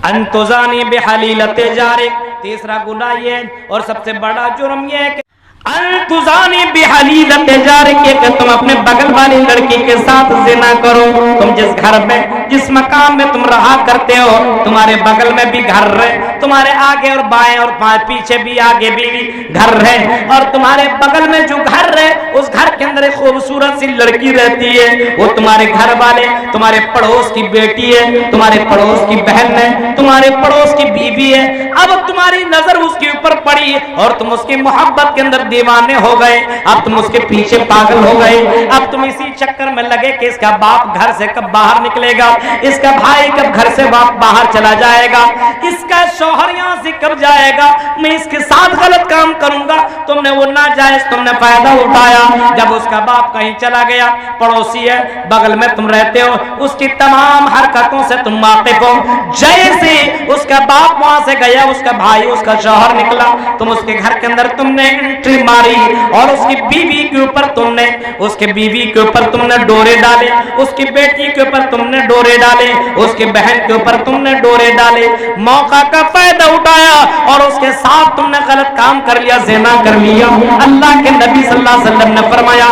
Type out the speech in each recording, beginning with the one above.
अन तुज़ानी बिहलीलत जारिक, तीसरा गुनाह ये और सबसे बड़ा जुर्म ये है कि अन तुज़ानी बिहलीलत जारिक, कि तुम अपने बगल वाली लड़की के साथ ज़िना करो। तुम जिस घर में, जिस मकान में तुम रहा करते हो, तुम्हारे बगल में भी घर रहे, तुम्हारे आगे और बाएं और पीछे भी आगे भी घर रहे, और तुम्हारे बगल में जो घर रहे उस घर के अंदर एक खूबसूरत सी लड़की रहती है, वो तुम्हारे घर वाले, तुम्हारे पड़ोस की बेटी है, तुम्हारे पड़ोस की बहन है, तुम्हारे पड़ोस की बीवी है। अब तुम्हारी नजर उसके ऊपर पड़ी और तुम उसकी मोहब्बत के अंदर दीवाने हो गए, अब तुम उसके पीछे पागल हो गए, अब तुम इसी चक्कर में लगे कि इसका बाप घर से कब बाहर निकलेगा, इसका भाई कब घर से बाहर चला जाएगा, इसका शौहर यहाँ से कब जाएगा, मैं इसके साथ गलत काम करूंगा। तुमने वो नाजायज तुमने फायदा उठाया। जब उसका बाप कहीं चला गया, पड़ोसी है, बगल में तुम रहते हो, उसकी तमाम हरकतों से तुम वाकिफ हो। जैसे उसका बाप वहां से गया, उसका भाई, उसका शौहर निकला, तुम उसके घर के अंदर तुमने एंट्री मारी और उसकी बीवी के ऊपर तुमने, उसके बीवी के ऊपर तुमने डोरे डाले, उसकी बेटी के ऊपर तुमने डोरे डाले, उसकी बहन के ऊपर तुमने डोरे डाले, मौका का फायदा उठाया और उसके साथ तुमने गलत काम कर लिया, ज़िना कर लिया। अल्लाह के नबी सल्लल्लाहु अलैहि वसल्लम ने फरमाया,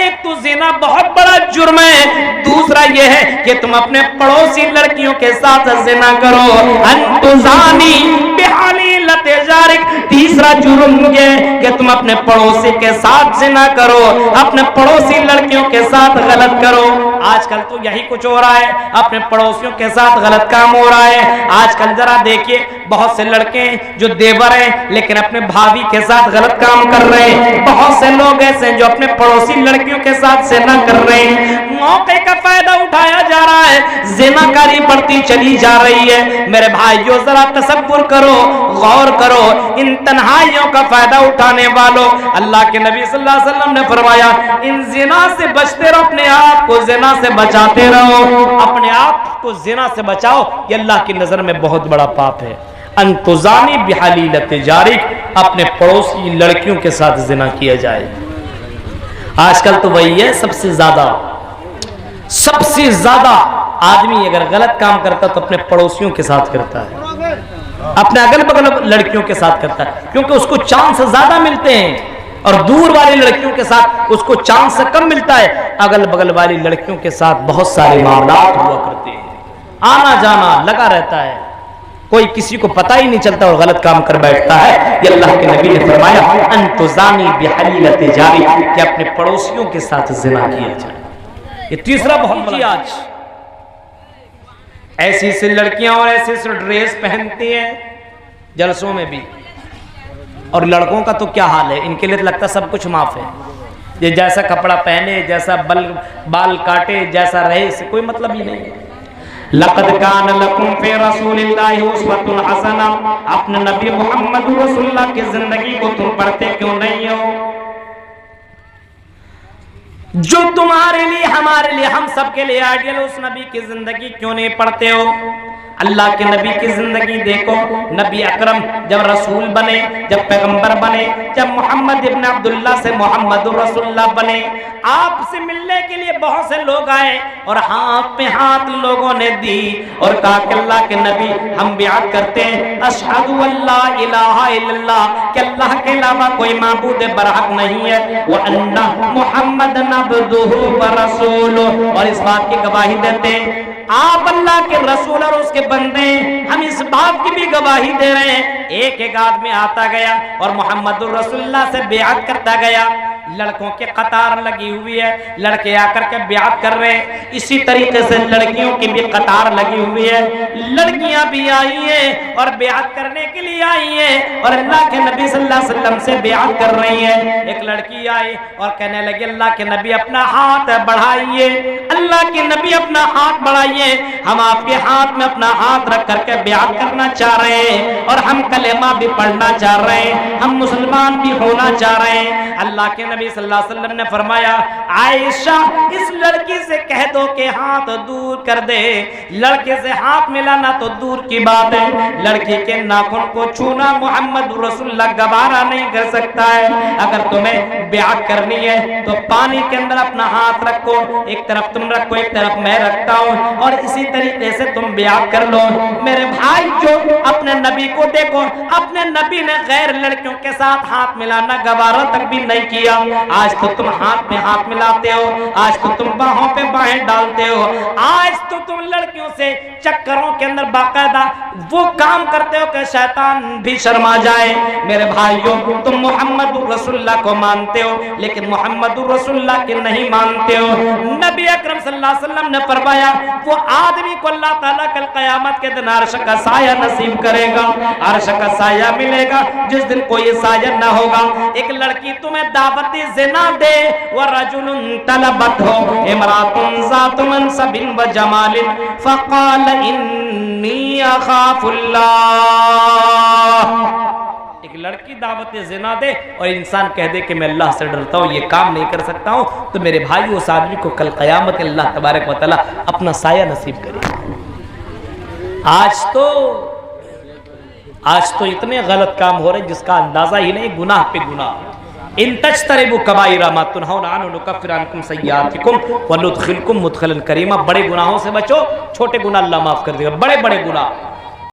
एक तो ज़िना बहुत बड़ा जुर्म है, दूसरा यह है कि तुम अपने पड़ोसी लड़कियों के साथ ज़िना करो। अंतुज़ानी बिहलीलत जारिक, तीसरा जुर्म ये कि तुम अपने पड़ोसी के साथ ज़िना करो, अपने पड़ोसी लड़कियों के साथ गलत करो। आजकल तो यही कुछ हो रहा है, अपने पड़ोसियों के साथ गलत काम हो रहा है। आजकल जरा देखिए, बहुत से लड़के जो देवर हैं लेकिन अपने भाभी के साथ गलत काम कर रहे हैं, बहुत से लोग ऐसे हैं जो अपने पड़ोसी लड़कियों के साथ ज़िना कर रहे हैं। मौके का फायदा उठाया जा रहा है, ज़िनाकारी बढ़ती चली जा रही है। मेरे भाइयों, जरा तसव्वुर करो, गौर करो, इन तन्हाइयों का फायदा उठाने वालों, अल्लाह के नबी सल्लल्लाहु अलैहि वसल्लम ने फरमाया, इन ज़िना से बचते रहो, अपने आप को ज़िना से बचाते रहो, अपने आप को ज़िना से बचाओ। ये अल्लाह की नजर में बहुत बड़ा पाप है। अंतुज़ानी बिहलीलत जारिक, अपने पड़ोसी लड़कियों के साथ ज़िना किया जाए। आजकल तो वही है, सबसे ज्यादा आदमी अगर गलत काम करता तो अपने पड़ोसियों के साथ करता है, अपने अगल बगल लड़कियों के साथ करता है, क्योंकि उसको चांस ज्यादा मिलते हैं, और दूर वाली लड़कियों के साथ उसको चांस कम मिलता है। अगल बगल वाली लड़कियों के साथ बहुत सारे मामला हुआ करते हैं, आना जाना लगा रहता है, कोई किसी को पता ही नहीं चलता और गलत काम कर बैठता है। ये अल्लाह के नबी ने फरमाया, अंतुज़ानी बिहलीलत जारिक, कि अपने पड़ोसियों के साथ ज़िना किया जाए। ये तीसरा बहुत बड़ा। आज ऐसी सी लड़कियां और ऐसे से ड्रेस पहनती हैं जलसों में भी, और लड़कों का तो क्या हाल है, इनके लिए तो लगता सब कुछ माफ है। ये जैसा कपड़ा पहने, जैसा बाल काटे, जैसा रहे, इससे कोई मतलब ही नहीं है। लक़द कान लकुम फी रसूलिल्लाहि उस्वतुन हसना, अपने नबी मोहम्मद रसूलुल्लाह की जिंदगी को तुम पढ़ते क्यों नहीं हो? जो तुम्हारे लिए, हमारे लिए, हम सब के लिए आइडियल, उस नबी की जिंदगी क्यों नहीं पढ़ते हो? अल्लाह के नबी की जिंदगी देखो। नबी अकरम जब रसूल बने, जब पैगंबर बने, जब मोहम्मद इब्न अब्दुल्ला से मोहम्मद रसूलुल्लाह बने, आपसे मिलने के लिए बहुत से लोग आए और हाथ पे हाथ लोगों ने दी और कहा कि अल्लाह के नबी, हम बियात करते हैं, अशहदु अल्ला इलाहा इल्लल्लाह, कि अल्लाह के अलावा कोई माबूद बरहक नहीं है, व अन्ना मुहम्मदन अब्दुहु व रसूलुहु, और इस बात की गवाही देते हैं आप अल्लाह के रसूल और उसके बंदे। हम इस बात की भी गवाही दे रहे हैं। एक एक आदमी आता गया और मोहम्मदुर रसूलुल्लाह से बियात करता गया। लड़कों के कतार लगी हुई है, लड़के आकर के बियात कर रहे हैं। इसी तरीके से लड़कियों की भी कतार लगी हुई है, लड़कियां भी आई हैं और बियात करने के लिए आई हैं और अल्लाह के नबी सल्लल्लाहु अलैहि वसल्लम से बियात कर रही हैं। एक लड़की आई और कहने लगी, अल्लाह के नबी अपना हाथ बढ़ाइए, अल्लाह के नबी अपना हाथ बढ़ाइए, हम आपके हाथ में अपना हाथ रख करके बियात करना चाह रहे हैं और हम कलेमा भी पढ़ना चाह रहे हैं, हम मुसलमान भी होना चाह रहे हैं। अल्लाह के नबी सल्लल्लाहु अलैहि वसल्लम ने फरमाया, आयशा इस लड़की से कह दो कि हाथ दूर कर दे। लड़के से हाथ मिलाना तो दूर की बात है, लड़की के नाखून को छूना मोहम्मद रसूलुल्लाह गवारा नहीं कर सकता है। अगर तुम्हें ब्याह करनी है तो पानी के अंदर अपना हाथ रखो, एक तरफ तुम रखो एक तरफ मैं रखता हूँ, और इसी तरीके से तुम ब्याह कर लो। मेरे भाई जो अपने नबी को देखो, अपने नबी ने गैर लड़कियों के साथ हाथ मिलाना गवारा तक भी नहीं किया। आज तो तुम हाथ में हाथ मिलाते हो, आज तो तुम बाहों पे बाहें डालते हो, आज तो तुम लड़कियों से चक्करों के अंदर बाकायदा वो काम करते हो कि शैतान भी शर्मा जाए। मेरे भाइयों तुम मोहम्मद रसूलुल्लाह को मानते हो लेकिन मोहम्मद रसूलुल्लाह के नहीं मानते हो। नबी अकरम सल्लल्लाहु अलैहि वसल्लम ने फरमाया वो आदमी को अल्लाह ताला कल क़यामत के दिन अर्श का साया नसीब करेगा, अर्श का साया मिलेगा जिस दिन कोई साया ना होगा। एक लड़की तुम्हें दावत ज़िना दे, व रजुलुन तलबत हो इमरातुन ज़ातु मनसबिन व जमालिन फ़क़ाल इन्नी अख़ाफ़ुल्लाह। एक लड़की दावत ज़िना दे और इंसान कह दे कि मैं अल्लाह से डरता हूँ, ये काम नहीं कर सकता हूँ, तो मेरे भाई उस आदमी को कल क़यामत में अल्लाह तबारक व तआला अपना साया नसीब करेगा। आज तो इतने गलत काम हो रहे जिसका अंदाजा ही नहीं, गुनाह पे गुनाह। इन तज्तनिबू कबाइरा मा तुनहौना अन्हु नुकफ्फिर अन्कुम सय्यातिकुम व नुदखिलकुम मुदखलन करीमा। बड़े गुनाहों से बचो, छोटे गुनाह अल्लाह माफ कर देगा, बड़े बड़े गुनाह